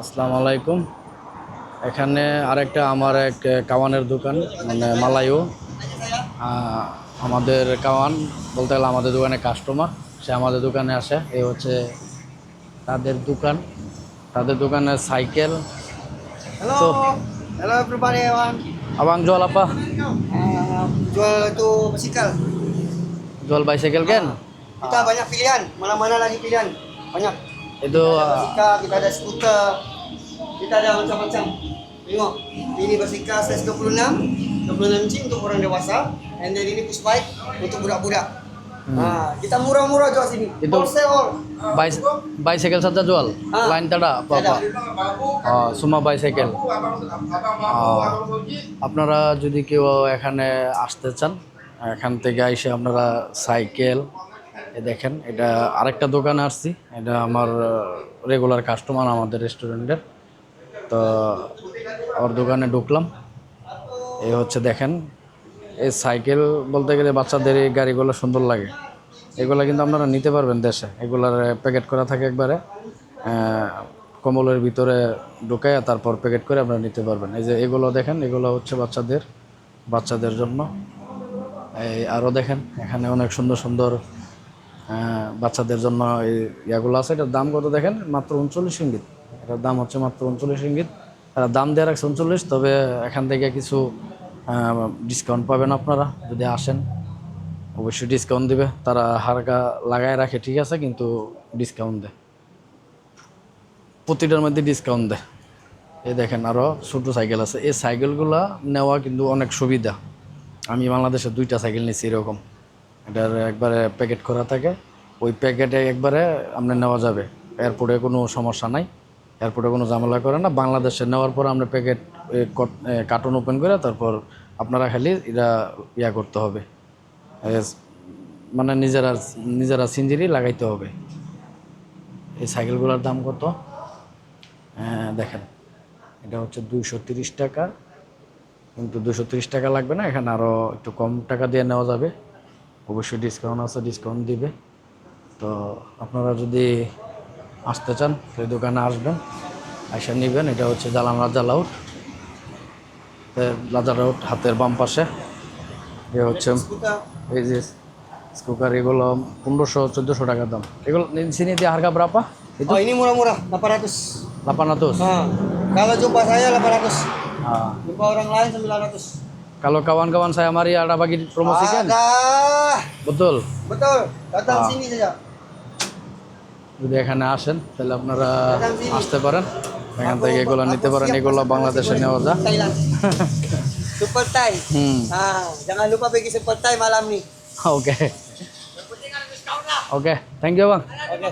আসসালামু আলাইকুম। এখানে আরেকটা আমার এক কাওয়ানের দোকান, মানে মালায়ু। আমাদের কাওয়ান বলতে গেলে আমাদের দোকানে কাস্টমার, সে আমাদের দোকানে আসে। এই হচ্ছে তাদের দোকান, তাদের দোকানে cycle. So, Halo, halo everybody, Wan. abang jual apa? Jual itu basikal. Jual bicycle kan? Kita banyak pilihan. Mana-mana lagi pilihan. Banyak. Itu Kita ada basikal, kita ada skuter, kita ada macam-macam. Tengok, ini basikal size 26 inci untuk orang dewasa. And then ini push bike untuk budak-budak. Nah, kita murah-murah jual sini. Itu Wholesale all. bicycle saja jual? Lain tidak apa-apa? semua bicycle. আপনারা যদি কেউ এখানে আসতে চান, এখান থেকে এসে আপনারা সাইকেল, দেখেন এটা আরেকটা দোকানে আসছি। এটা আমার রেগুলার কাস্টমার আমাদের রেস্টুরেন্টের। তো ওর দোকানে ঢুকলাম। এই হচ্ছে দেখেন, এই সাইকেল বলতে গেলে বাচ্চাদের এই গাড়িগুলো সুন্দর লাগে। এগুলো কিন্তু আপনারা নিতে পারবেন দেশে। এগুলার প্যাকেট করা থাকে একবারে কম্বলের ভিতরে ঢুকায়, তারপর প্যাকেট করে আপনারা নিতে পারবেন। এই যে এগুলো দেখেন, এগুলো হচ্ছে বাচ্চাদের জন্য। এই আরও দেখেন, এখানে অনেক সুন্দর সুন্দর বাচ্চাদের জন্য এই ইয়াগুলো আছে। এটার দাম কত দেখেন, মাত্র 39 রিঙ্গিত। এটার দাম হচ্ছে মাত্র 39 রিঙ্গিত। দাম দেওয়া রাখছে 39, তবে এখান থেকে কিছু ডিসকাউন্ট পাবেন আপনারা যদি আসেন। অবশ্যই ডিসকাউন্ট দিবে তারা, হালকা লাগায় রাখে ঠিক আছে, কিন্তু ডিসকাউন্ট দেয়, প্রতিটার মধ্যে ডিসকাউন্ট দেয়। এই দেখেন আরও ছোটো সাইকেল আছে। এই সাইকেলগুলো নেওয়া কিন্তু অনেক সুবিধা। আমি বাংলাদেশে 2টা সাইকেল নিয়েছি এরকম। এটার একবারে প্যাকেট করা থাকে, ওই প্যাকেটে একবারে আপনার নেওয়া যাবে। এয়ারপোর্টে কোনো সমস্যা নাই, এয়ারপোর্টে কোনো ঝামেলা করে না। বাংলাদেশে নেওয়ার পর আমরা প্যাকেট কার্টন ওপেন করে তারপর আপনারা খালি এটা করতে হবে, মানে নিজেরা সিঞ্জিরি লাগাইতে হবে। এই সাইকেলগুলোর দাম কত দেখেন, এটা হচ্ছে 230 টাকা। কিন্তু 230 টাকা লাগবে না, এখানে আরও একটু কম টাকা দিয়ে নেওয়া যাবে। অবশ্যই ডিসকাউন্ট আছে, ডিসকাউন্ট দিবে। তো আপনারা যদি আসতে চান সেই দোকানে আসবেন, এসে নেবেন। এটা হচ্ছে জালান রাজা লাউট, হাতের বাম পাশে। এ হচ্ছে এই যে স্কুকার, এগুলো 1500-1400 টাকা দাম। এগুলো sini dia harga berapa? Itu Oh, ini murah-murah, 800. 800. Kalau jumpa saya 800. Ah. Jumpa orang lain 900. Kalau kawan-kawan saya mari ada bagi promosi kan? Ada. Betul. Betul. Datang sini saja. যদি এখানে আসেন তাহলে আপনারা আসতে পারেন, এখান থেকে এগুলো নিতে পারেন। এগুলো বাংলাদেশে নেওয়া যায়। Super Thai. Jangan lupa pergi Super Thai malam nih. Okay okay, thank you bang. Oke.